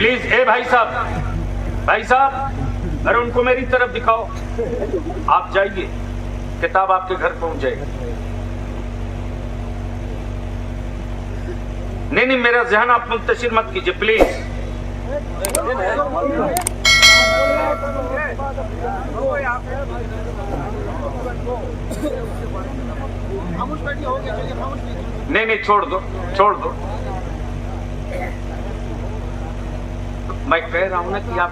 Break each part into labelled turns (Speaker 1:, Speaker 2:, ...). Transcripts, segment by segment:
Speaker 1: Please भाई साहब, अरे उनको मेरी तरफ दिखाओ। आप जाइए, किताब आपके घर पहुंच जाएगी। नहीं, मेरा ज़हन आप मुंतशिर मत कीजिए प्लीज। नहीं, छोड़ दो। मैं कह रहा हूं ना कि आप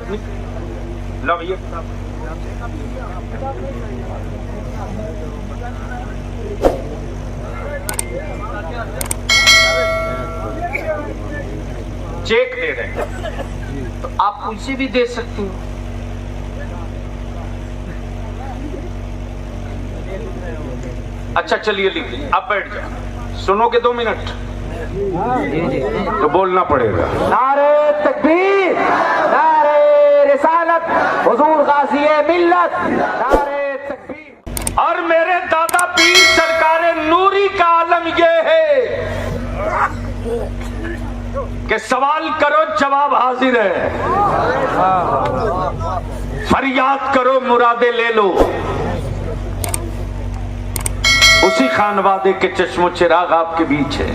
Speaker 1: लो ये चेक दे रहे हैं तो आप उसे भी दे सकते हो। अच्छा चलिए लिख लीजिए, आप बैठ जाओ। सुनोगे 2 मिनट तो बोलना पड़ेगा।
Speaker 2: नारे तकबीर, नारे रिसालत, हुजूर गाज़ी मिल्लत, नारे तकबीर।
Speaker 1: और मेरे दादा पीर सरकार नूरी का आलम ये है कि सवाल करो जवाब हाजिर है, फरियाद करो मुरादे ले लो। उसी खानवादे के चश्मो चिराग आपके बीच है।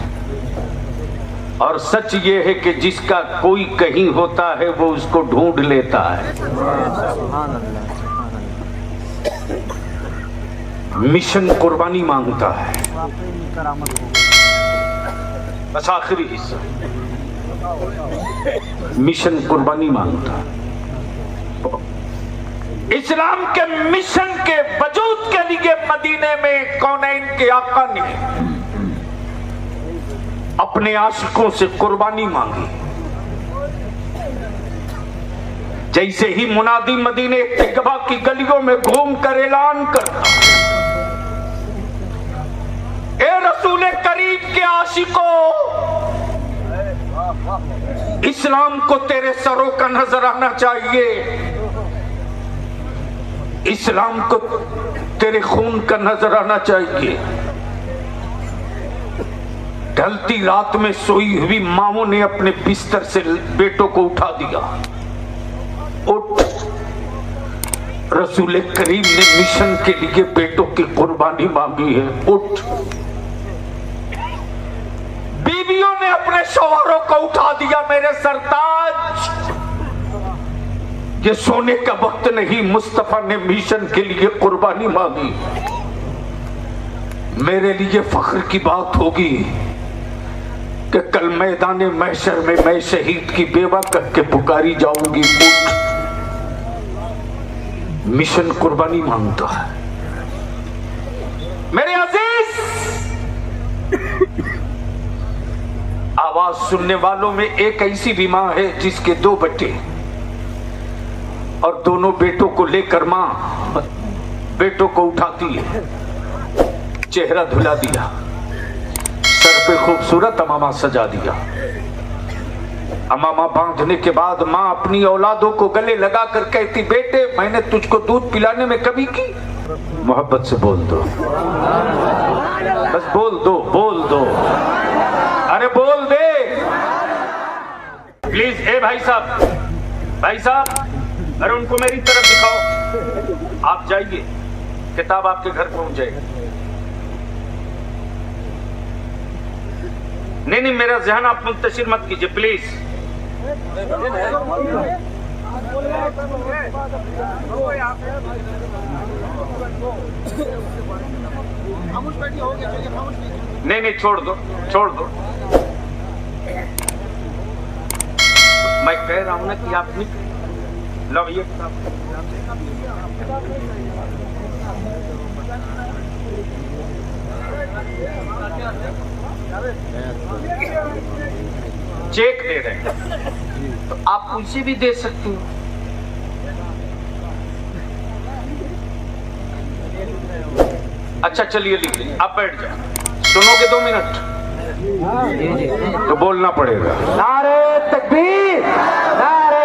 Speaker 1: और सच ये है कि जिसका कोई कहीं होता है वो उसको ढूंढ लेता है। मिशन कुर्बानी मांगता है। बस आखिरी हिस्सा, मिशन कुर्बानी मांगता है। इस्लाम के मिशन के वजूद के लिए मदीने में कौनैन के आका ने अपने आशिकों से कुर्बानी मांगी। जैसे ही मुनादी मदीने तिकवा की गलियों में घूमकर ऐलान करता, ए रसूल करीम के आशिकों, इस्लाम को तेरे सरों का नजर आना चाहिए, इस्लाम को तेरे खून का नजर आना चाहिए। ढलती रात में सोई हुई माओं ने अपने बिस्तर से बेटों को उठा दिया। उठ, रसूल करीम ने मिशन के लिए बेटों की कुर्बानी मांगी है। उठ, बीवियों ने अपने शौहरों को उठा दिया। मेरे सरताज, ये सोने का वक्त नहीं, मुस्तफा ने मिशन के लिए कुर्बानी मांगी। मेरे लिए फख्र की बात होगी कि कल मैदान महशर में मैं शहीद की बेवा करके पुकारी जाऊंगी। उठ, मिशन कुर्बानी मांगता है। मेरे अजीज, आवाज सुनने वालों में एक ऐसी भी मां है जिसके 2 बेटे और दोनों बेटों को लेकर मां बेटों को उठाती है, चेहरा धुला दिया, सर पे खूबसूरत अमामा सजा दिया। अमामा बांधने के बाद मां अपनी औलादों को गले लगाकर कहती, बेटे मैंने तुझको दूध पिलाने में कमी की? मोहब्बत से बोल दो, बस बोल दो, अरे बोल दे प्लीज। भाई साहब, अरे उनको मेरी तरफ दिखाओ। आप जाइए, किताब आपके घर पहुंच जाएगी। नहीं, मेरा ज़हन आप मुंतशिर मत कीजिए प्लीज। नहीं, छोड़ दो। मैं कह रहा हूं ना कि आप लो ये चेक दे रहे हैं तो आप उसे भी दे सकते हो। अच्छा चलिए लिख लीजिए, आप बैठ जाओ। सुनोगे 2 मिनट तो बोलना पड़ेगा।
Speaker 2: नारे तकबीर, नारे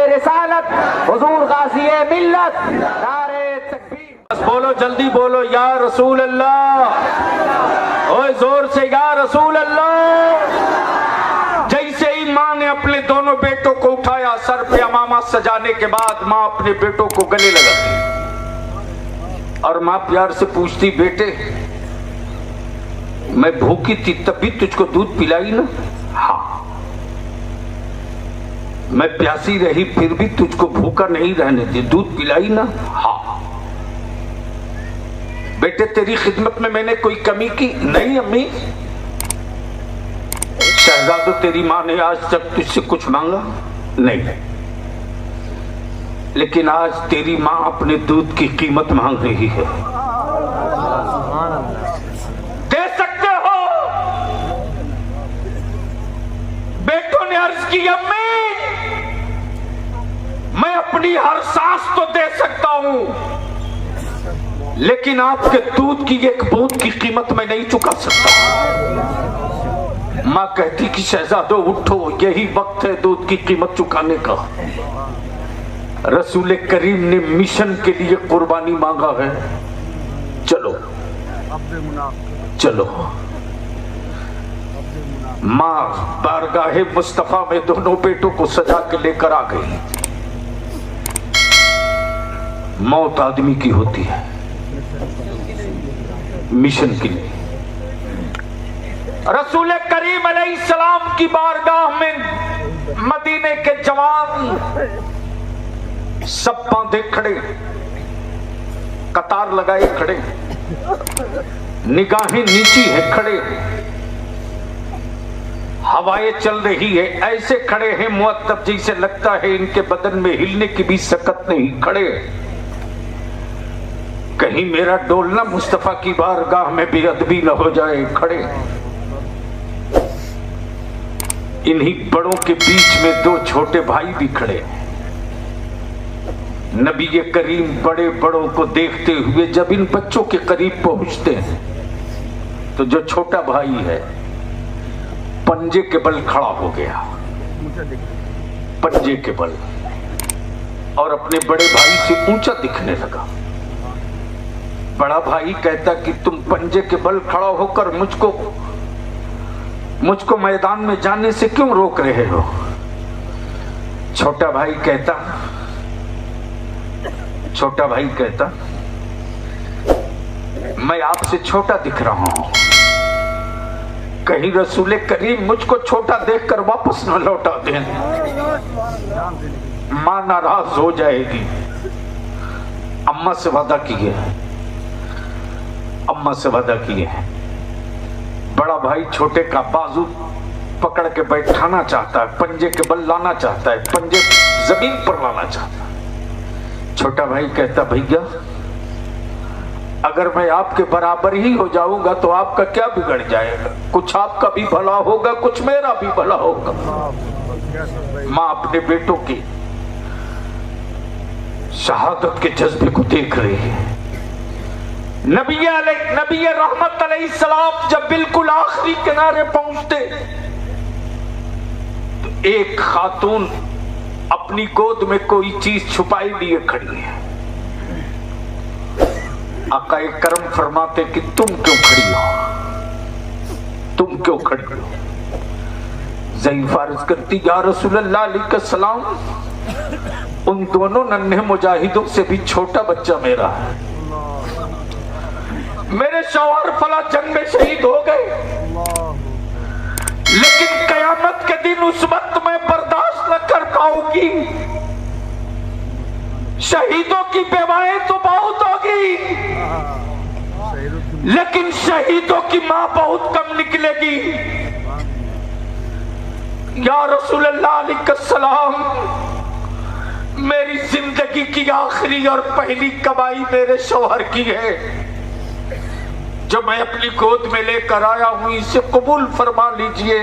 Speaker 2: रिसालत, हुजूर गाज़ी मिल्लत, नारे तकबीर।
Speaker 1: बस बोलो, जल्दी बोलो, या रसूल अल्लाह। ओए जोर से, या रसूल अल्लाह। जैसे ही मां ने अपने दोनों बेटों को उठाया, गया। सर पे अमामा सजाने के बाद माँ अपने बेटों को गले लगाती और माँ प्यार से पूछती, बेटे मैं भूखी थी तब भी तुझको दूध पिलाई ना? हाँ। मैं प्यासी रही फिर भी तुझको भूखा नहीं रहने दी, दूध पिलाई ना? हाँ। बेटे तेरी खिदमत में मैंने कोई कमी की? नहीं अम्मी। शहजादो तेरी माँ ने आज तक तुझसे कुछ मांगा? नहीं। लेकिन आज तेरी माँ अपने दूध की कीमत मांग रही है, दे सकते हो? बेटों ने अर्ज की, अम्मी मैं अपनी हर सांस तो दे सकता हूं, लेकिन आपके दूध की एक बूंद की कीमत मैं नहीं चुका सकता। मां कहती कि शहजादो उठो, यही वक्त है दूध की कीमत चुकाने का। रसूल करीम ने मिशन के लिए कुर्बानी मांगा है, चलो चलो। मां बारगाहे मुस्तफा में दोनों बेटों को सजा के लेकर आ गई। मौत आदमी की होती है मिशन के लिए। रसूल करीम अलैहिस्सलाम की बारगाह में मदीने के जवान सब बांधे खड़े, कतार लगाए खड़े, निगाहें नीची है खड़े, हवाएं चल रही है, ऐसे खड़े हैं मुअत्तब जैसे लगता है इनके बदन में हिलने की भी सकत नहीं। खड़े, कहीं मेरा डोलना मुस्तफा की बारगाह में बेअदबी न हो जाए। खड़े, इन्हीं बड़ों के बीच में दो छोटे भाई भी खड़े। नबी करीम बड़े बड़ों को देखते हुए जब इन बच्चों के करीब पहुंचते हैं तो जो छोटा भाई है पंजे के बल खड़ा हो गया, पंजे के बल, और अपने बड़े भाई से ऊंचा दिखने लगा। बड़ा भाई कहता कि तुम पंजे के बल खड़ा होकर मुझको मैदान में जाने से क्यों रोक रहे हो? छोटा भाई कहता मैं आपसे छोटा दिख रहा हूं, कहीं रसूल करीम मुझको छोटा देखकर वापस न लौटा दें, मां नाराज हो जाएगी। अम्मा से वादा किए हैं। बड़ा भाई छोटे का बाजू पकड़ के बैठाना चाहता है, पंजे के बल लाना चाहता है, पंजे जमीन पर लाना चाहता है। छोटा भाई कहता, भैया अगर मैं आपके बराबर ही हो जाऊंगा तो आपका क्या बिगड़ जाएगा? कुछ आपका भी भला होगा, कुछ मेरा भी भला होगा। मां अपने बेटों की शहादत के जज्बे को देख रही है। नबी रहमत अलैहिस्सलाम जब बिल्कुल आखिरी किनारे पहुंचते तो एक खातून अपनी गोद में कोई चीज छुपाई लिए खड़ी है। आका करम फरमाते कि तुम क्यों खड़ी हो? ज़ईफ़ा अर्ज़ करती, या रसूलल्लाह अलैहिस्सलाम, उन दोनों नन्हे मुजाहिदों से भी छोटा बच्चा मेरा है। मेरे शौहर फला जंग में शहीद हो गए, लेकिन कयामत के दिन उस वक्त मैं बर्दाश्त न कर पाऊंगी। शहीदों की बेवाएं तो बहुत होगी, लेकिन शहीदों की मां बहुत कम निकलेगी। या रसूलल्लाह अलैहिस्सलाम, मेरी जिंदगी की आखिरी और पहली कमाई मेरे शौहर की है, जो मैं अपनी गोद में लेकर आया हूं, इसे कबूल फरमा लीजिए।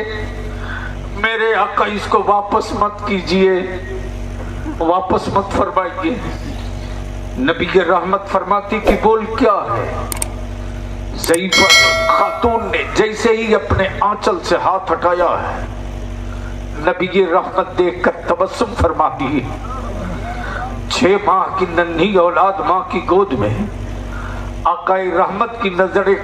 Speaker 1: मेरे आका इसको वापस मत कीजिए, वापस मत फरमाइए। नबी के रहमत फरमाती कि बोल क्या है? ज़ईफ़ा खातून ने जैसे ही अपने आंचल से हाथ हटाया है, नबी की रहमत देखकर तबस्सुम फरमाती है। 6 माह की नन्ही औलाद मां की गोद में, आकाए रहमत की नजरे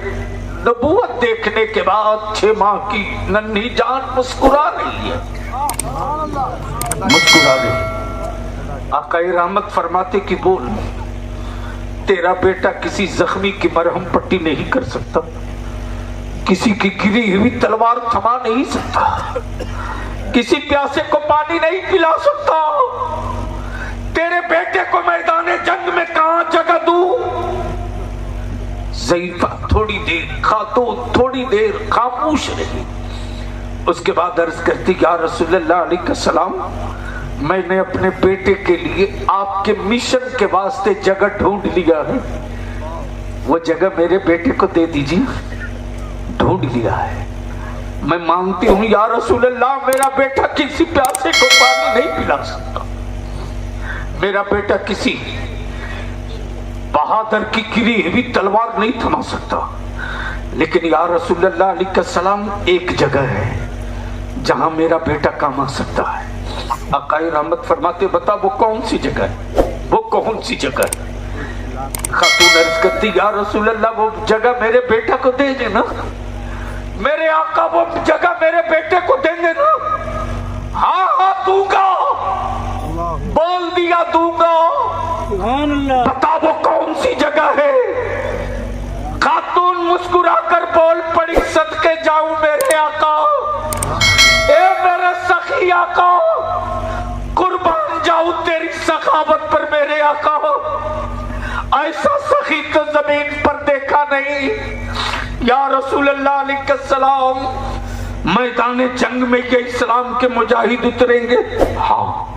Speaker 1: नबूवत देखने के बाद 6 माह की नन्ही जान मुस्कुरा रही है। मुस्कुरा रही। आकाए रहमत फरमाते कि बोल, तेरा बेटा किसी जख्मी की मरहम पट्टी नहीं कर सकता, किसी की गिरी हुई तलवार थमा नहीं सकता, किसी प्यासे को पानी नहीं पिला सकता। तेरे बेटे को मैदान जंग में कहां जगह दूं? ज़ईफ़ा थोड़ी देर, खातून थोड़ी देर खामोश रही। उसके बाद अर्ज करती, या रसूलल्लाह अलैहिस्सलाम, मैंने अपने बेटे के लिए आपके मिशन के वास्ते जगह ढूंढ लिया है, वो जगह मेरे बेटे को दे दीजिए। ढूंढ लिया है, मैं मांगती हूं या रसूलल्लाह, मेरा बेटा किसी प्यासे को पानी नहीं पिला सकता, मेरा बेटा किसी बहादुर की गिरी हुई तलवार नहीं थमा सकता, लेकिन या रसूलल्लाह अलैहिस्सलाम, एक जगह है जहां मेरा बेटा काम आ सकता है। आकाए रहमत फरमाते, बता वो कौन सी जगह है, वो कौन सी जगह है? खातून अर्ज करती, या रसूलल्लाह, वो जगह मेरे बेटा को दे देना। मेरे आका वो जगह मेरे बेटे को देंगे ना? हाँ हाँ दूंगा, बोल दिया दूंगा। बता वो कौन सी जगह है? खातून मुस्कुरा कर बोल पड़ी, सदके जाऊं मेरे आका, ए मेरे सखी आका, कुर्बान जाऊं तेरी सखावत पर मेरे आका। ऐसा सखी तो जमीन पर देखा नहीं। या रसूलल्लाह अलैहिस्सलाम, मैदान जंग में ये इस्लाम के मुजाहिद उतरेंगे? हाँ।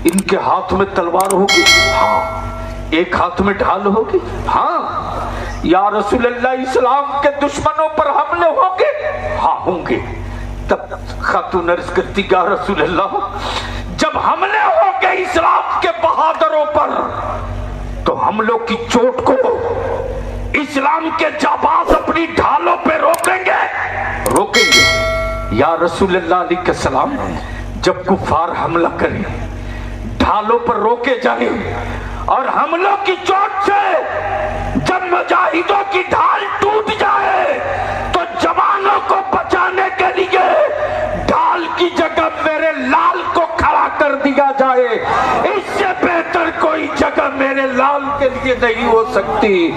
Speaker 1: इनके हाथ में तलवार होगी? हाँ। एक हाथ में ढाल होगी? हाँ। या रसूलल्लाह, इस्लाम के दुश्मनों पर हमले होंगे? हाँ होंगे। तब खातून अर्ज करती, या रसूलल्लाह, जब हमले होंगे इस्लाम के बहादुरों पर, तो हमलों की चोट को इस्लाम के जाबाज अपनी ढालों पे रोकेंगे? रोकेंगे। या रसूलल्लाह अलैहिस्सलाम, जब कुफार हमला करें, ढालों पर रोके जाए, और हमलों की चोट से जब मुजाहिदों की ढाल टूट जाए, तो जवानों को बचाने के लिए ढाल की जगह मेरे लाल को खड़ा कर दिया जाए। इससे बेहतर कोई जगह मेरे लाल के लिए नहीं हो सकती।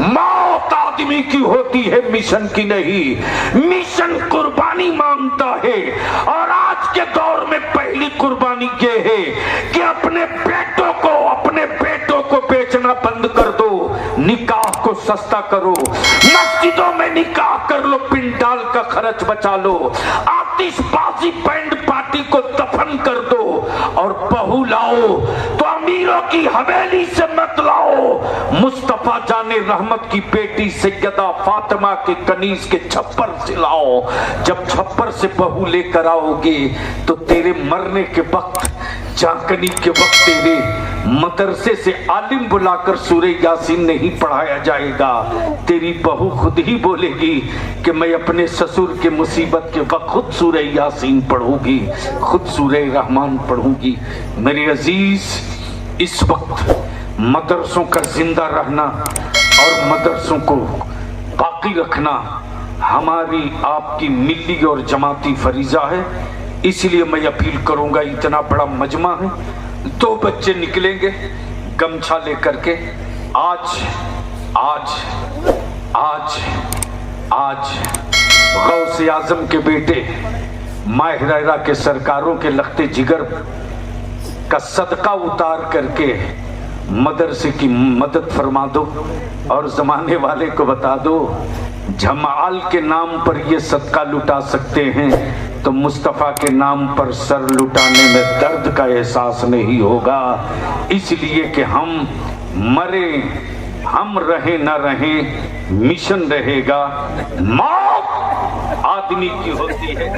Speaker 1: मौत आदमी की होती है, मिशन की नहीं। मिशन कुर्बानी मांगता है, और आज के दौर में पहली कुर्बानी ये है कि अपने बेटों को बेचना बंद कर दो, निकाह को सस्ता करो, मस्जिदों में निकाह कर लो, पिंडाल का खर्च बचा लो, आतिशबाजी बैंड पार्टी को दफन कर दो, और बहू लाओ तो अमीरों की हवेली से मत लाओ, मुस्तफा जाने रहमत की बेटी सैयदा फातिमा के कनीज के छप्पर से लाओ। जब छप्पर से बहू लेकर आओगे तो तेरे मरने के वक्त, जाकनी के वक्त, तेरे मदरसे से आलिम बुलाकर सूरे यासीन नहीं पढ़ाया जाएगा। तेरी बहू खुद ही बोलेगी कि मैं अपने ससुर के मुसीबत के वक्त खुद सूरे यासीन पढ़ूंगी, खुद सूरे रहमान पढ़ूंगी। मेरे अजीज, इस वक्त मदरसों का जिंदा रहना और मदरसों को बाकी रखना हमारी आपकी मिली और जमाती फरीजा है। इसलिए मैं अपील करूंगा, इतना बड़ा मजमा है, 2 बच्चे निकलेंगे गमछा लेकर के, आज आज आज आज गौसे आजम के बेटे माहिरा के सरकारों के लखते जिगर का सदका उतार करके मदरसे की मदद फरमा दो, और जमाने वाले को बता दो, जमाल के नाम पर ये सदका लुटा सकते हैं तो मुस्तफ़ा के नाम पर सर लुटाने में दर्द का एहसास नहीं होगा। इसलिए कि हम मरे, हम रहे न रहे, मिशन रहेगा। मौत आदमी की होती है।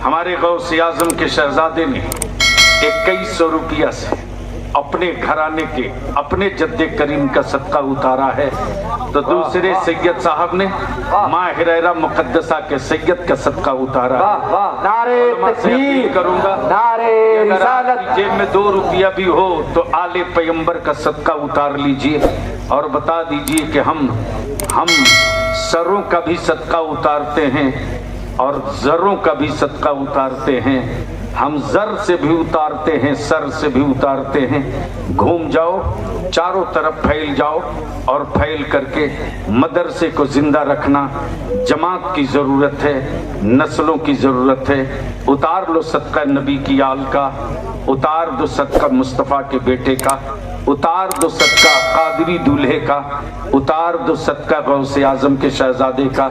Speaker 1: हमारे गौसे आजम के शहजादे ने 2100 रुपया से अपने घराने के, अपने जद्दे करीम का सदका उतारा है, तो दूसरे सैयद साहब ने माहिरा मुकद्दसा के सैयद का सदका उतारा है।
Speaker 2: नारे तकबीर
Speaker 1: करूंगा,
Speaker 2: नारे रिसालत।
Speaker 1: जेब में 2 रुपया भी हो तो आले पैगंबर का सदका उतार लीजिए, और बता दीजिए कि हम सरों का भी सदका उतारते हैं। और जरों का भी सदका उतारते हैं। हम जर से भी उतारते हैं, सर से भी उतारते हैं। घूम जाओ, चारों तरफ फैल जाओ और फैल करके मदरसे को जिंदा रखना जमात की ज़रूरत है, नस्लों की ज़रूरत है। उतार लो सदका नबी की आल का, उतार दो सदका मुस्तफ़ा के बेटे का, उतार दो सदका कादरी दूल्हे का, उतार दो सदका गौसे आजम के शहजादे का,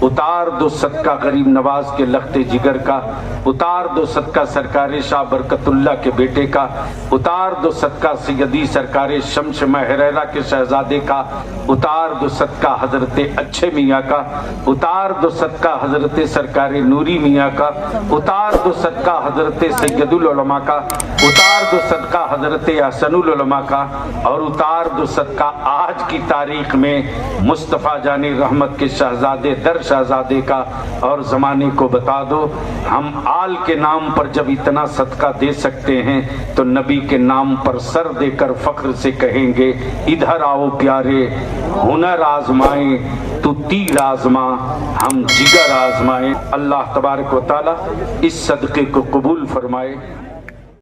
Speaker 1: उतार दो सदका गरीब नवाज के लख्ते जिगर का, उतार दो सदका सरकारे शाह बरकतुल्लाह के बेटे का, उतार दो सदका सैयदी सरकारे शम्स महरेरा के शहजादे का, उतार दो सदका हजरते अच्छे मियाँ का, उतार दो सदका हजरते सरकारे नूरी मियाँ का, उतार दो सदका हजरते सैयदुल उलमा का, उतार दो सदका हजरते हसनुल उलमा का, और उतार दो सदका आज की तारीख में मुस्तफ़ा जानी रहमत के शहजादे दर शहजादे का। और ज़माने को बता दो, हम आल के नाम पर जब इतना सदका दे सकते हैं तो नबी के नाम पर सर देकर फख्र से कहेंगे, इधर आओ प्यारे, हुनर आजमाए तू तीर आजमा, हम जिगर आजमाए। अल्लाह तबारक व तआला इस सदक़े को कबूल फरमाए।